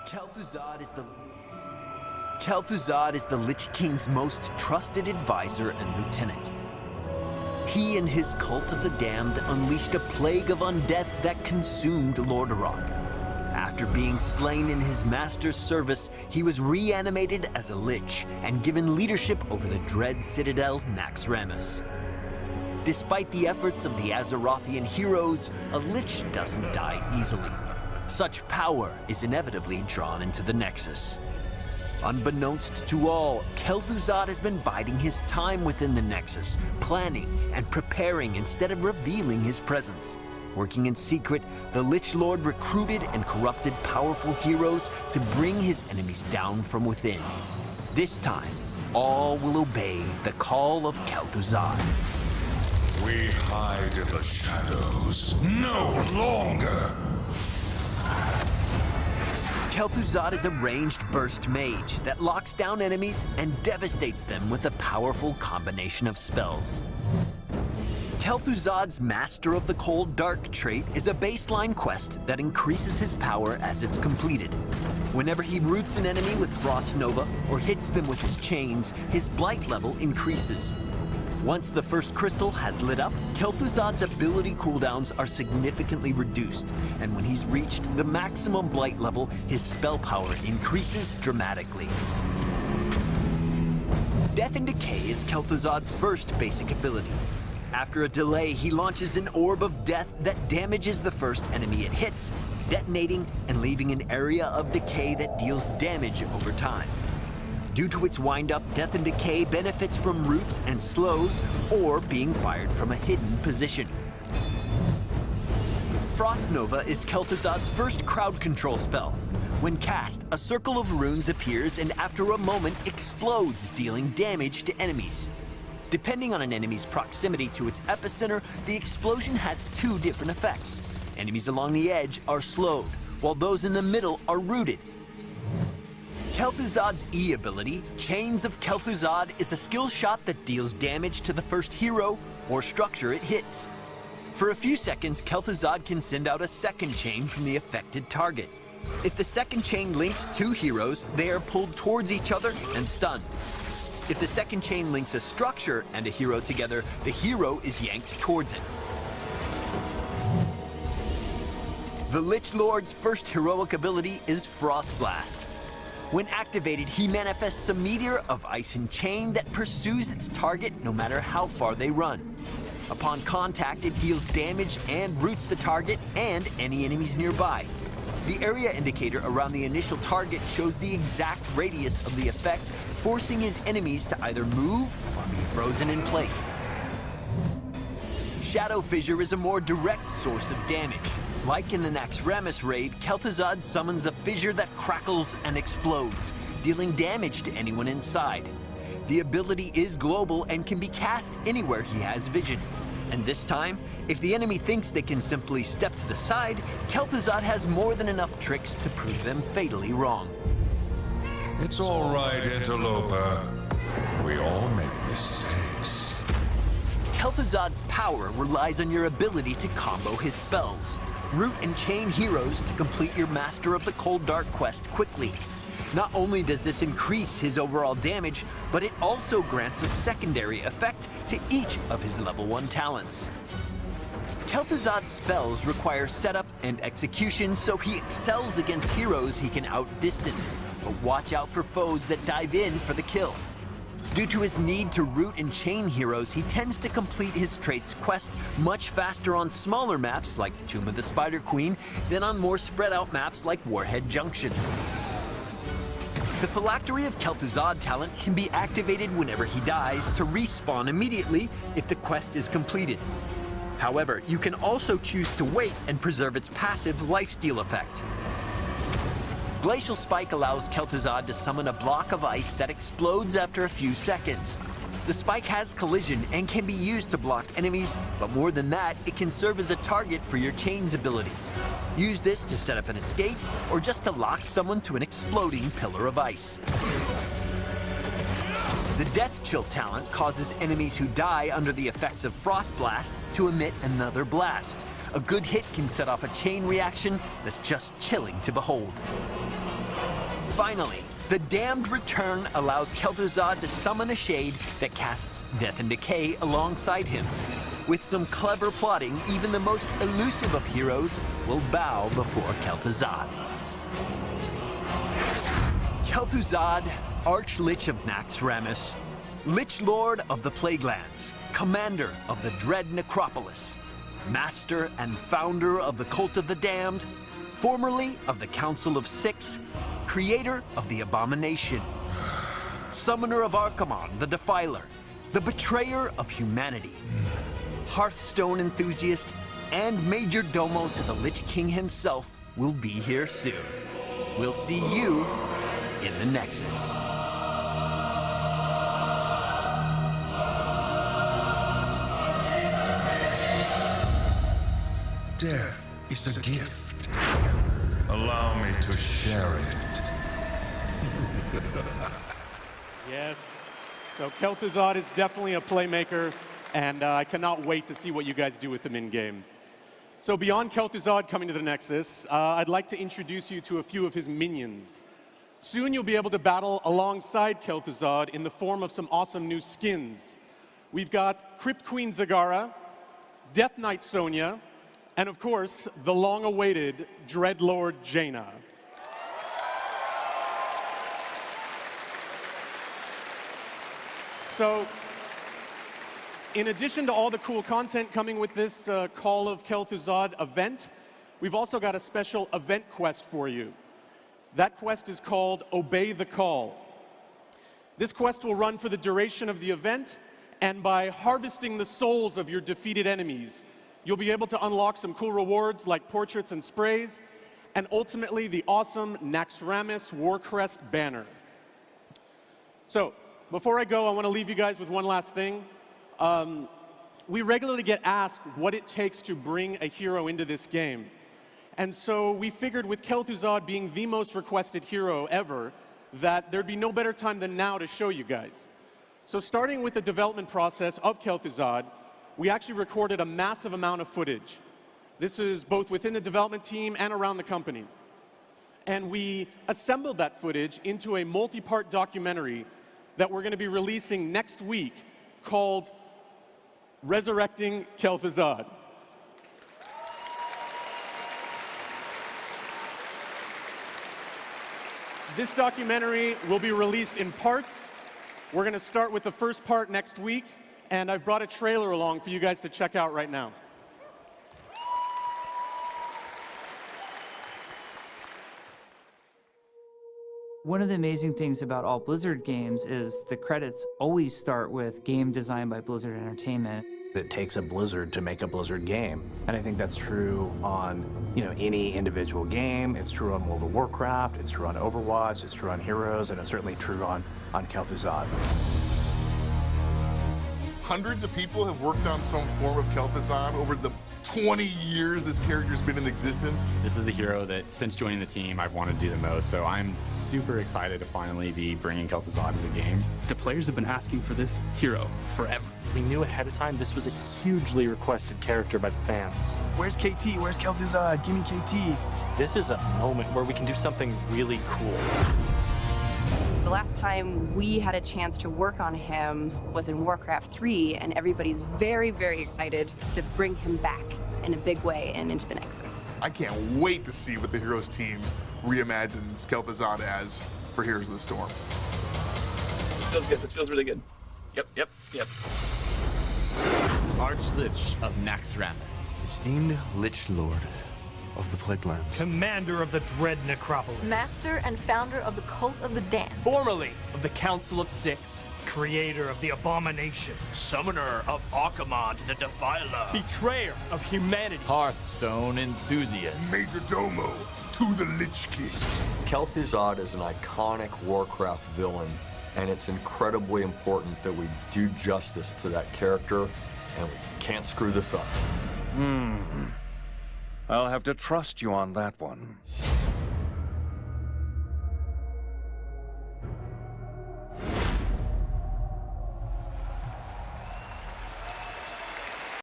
Kel'Thuzad is the Lich King's most trusted advisor and lieutenant. He and his cult of the damned unleashed a plague of undeath that consumed Lordaeron. After being slain in his master's service, he was reanimated as a Lich and given leadership over the dread citadel Naxxramas. Despite the efforts of the Azerothian heroes, a Lich doesn't die easily. Such power is inevitably drawn into the Nexus. Unbeknownst to all, Kel'Thuzad has been biding his time within the Nexus, planning and preparing instead of revealing his presence. Working in secret, the Lich Lord recruited and corrupted powerful heroes to bring his enemies down from within. This time, all will obey the call of Kel'Thuzad. We hide in the shadows no longer! Kel'Thuzad is a ranged burst mage that locks down enemies and devastates them with a powerful combination of spells. Kel'Thuzad's Master of the Cold Dark trait is a baseline quest that increases his power as it's completed. Whenever he roots an enemy with Frost Nova or hits them with his chains, his blight level increases. Once the first crystal has lit up, Kel'Thuzad's ability cooldowns are significantly reduced, and when he's reached the maximum blight level, his spell power increases dramatically. Death and Decay is Kel'Thuzad's first basic ability. After a delay, he launches an orb of death that damages the first enemy it hits, detonating and leaving an area of decay that deals damage over time. Due to its wind-up, Death and Decay benefits from roots and slows, or being fired from a hidden position. Frost Nova is Kel'Thuzad's first crowd control spell. When cast, a circle of runes appears and after a moment explodes, dealing damage to enemies. Depending on an enemy's proximity to its epicenter, the explosion has two different effects. Enemies along the edge are slowed, while those in the middle are rooted. Kel'Thuzad's E ability, Chains of Kel'Thuzad, is a skill shot that deals damage to the first hero or structure it hits. For a few seconds, Kel'Thuzad can send out a second chain from the affected target. If the second chain links two heroes, they are pulled towards each other and stunned. If the second chain links a structure and a hero together, the hero is yanked towards it. The Lich Lord's first heroic ability is Frost Blast. When activated, he manifests a meteor of ice and chain that pursues its target no matter how far they run. Upon contact, it deals damage and roots the target and any enemies nearby. The area indicator around the initial target shows the exact radius of the effect, forcing his enemies to either move or be frozen in place. Shadow Fissure is a more direct source of damage. Like in the Naxxramas raid, Kel'Thuzad summons a fissure that crackles and explodes, dealing damage to anyone inside. The ability is global and can be cast anywhere he has vision. And this time, if the enemy thinks they can simply step to the side, Kel'Thuzad has more than enough tricks to prove them fatally wrong. It's all right, interloper. We all make mistakes. Kel'Thuzad's power relies on your ability to combo his spells. Root and chain heroes to complete your Master of the Cold Dark quest quickly. Not only does this increase his overall damage, but it also grants a secondary effect to each of his level 1 talents. Kel'Thuzad's spells require setup and execution, so he excels against heroes he can outdistance, but watch out for foes that dive in for the kill. Due to his need to root and chain heroes, he tends to complete his traits quest much faster on smaller maps like Tomb of the Spider Queen than on more spread out maps like Warhead Junction. The Phylactery of Kel'Thuzad talent can be activated whenever he dies to respawn immediately if the quest is completed. However, you can also choose to wait and preserve its passive lifesteal effect. Glacial Spike allows Kel'Thuzad to summon a block of ice that explodes after a few seconds. The spike has collision and can be used to block enemies, but more than that, it can serve as a target for your chains ability. Use this to set up an escape, or just to lock someone to an exploding pillar of ice. The Death Chill talent causes enemies who die under the effects of Frost Blast to emit another blast. A good hit can set off a chain reaction that's just chilling to behold. Finally, the Damned Return allows Kel'Thuzad to summon a shade that casts Death and Decay alongside him. With some clever plotting, even the most elusive of heroes will bow before Kel'Thuzad. Kel'Thuzad, Arch-Lich of Naxxramas, Lich Lord of the Plaguelands, Commander of the Dread Necropolis, Master and Founder of the Cult of the Damned, formerly of the Council of Six, Creator of the Abomination, Summoner of Archimonde, the Defiler, the Betrayer of Humanity, Hearthstone enthusiast, and Major Domo to the Lich King himself will be here soon. We'll see you in the Nexus. Death is a gift. Allow me to share it. Yes. So Kel'Thuzad is definitely a playmaker, and I cannot wait to see what you guys do with him in-game. So beyond Kel'Thuzad coming to the Nexus, I'd like to introduce you to a few of his minions. Soon you'll be able to battle alongside Kel'Thuzad in the form of some awesome new skins. We've got Crypt Queen Zagara, Death Knight Sonya, and of course, the long-awaited Dreadlord Jaina. So, in addition to all the cool content coming with this Call of Kel'Thuzad event, we've also got a special event quest for you. That quest is called Obey the Call. This quest will run for the duration of the event, and by harvesting the souls of your defeated enemies, you'll be able to unlock some cool rewards like portraits and sprays, and ultimately the awesome Naxxramas Warcrest banner. So, before I go, I want to leave you guys with one last thing. We regularly get asked what it takes to bring a hero into this game. And so we figured with Kel'Thuzad being the most requested hero ever, that there'd be no better time than now to show you guys. So starting with the development process of Kel'Thuzad, we actually recorded a massive amount of footage. This is both within the development team and around the company. And we assembled that footage into a multi-part documentary that we're going to be releasing next week called Resurrecting Kel'Thuzad. This documentary will be released in parts. We're going to start with the first part next week, and I've brought a trailer along for you guys to check out right now. One of the amazing things about all Blizzard games is the credits always start with game designed by Blizzard Entertainment. It takes a Blizzard to make a Blizzard game. And I think that's true on, any individual game. It's true on World of Warcraft, it's true on Overwatch, it's true on Heroes, and it's certainly true on Kel'Thuzad. Hundreds of people have worked on some form of Kel'Thuzad over the 20 years this character's been in existence. This is the hero that, since joining the team, I've wanted to do the most, so I'm super excited to finally be bringing Kel'Thuzad to the game. The players have been asking for this hero forever. We knew ahead of time this was a hugely requested character by the fans. Where's KT? Where's Kel'Thuzad? Give me KT. This is a moment where we can do something really cool. The last time we had a chance to work on him was in Warcraft 3, and everybody's very, very excited to bring him back in a big way and into the Nexus. I can't wait to see what the Heroes team reimagines Kel'Thuzad as for Heroes of the Storm. Feels good. This feels really good. Yep. Arch-Lich of Naxxramas. Esteemed Lich Lord of the Plaguelands. Commander of the Dread Necropolis. Master and founder of the Cult of the Damned. Formerly of the Council of Six. Creator of the Abomination. Summoner of Archimonde, the Defiler. Betrayer of Humanity. Hearthstone enthusiast. Major Domo to the Lich King. Kel'Thuzad is an iconic Warcraft villain, and it's incredibly important that we do justice to that character, and we can't screw this up. I'll have to trust you on that one.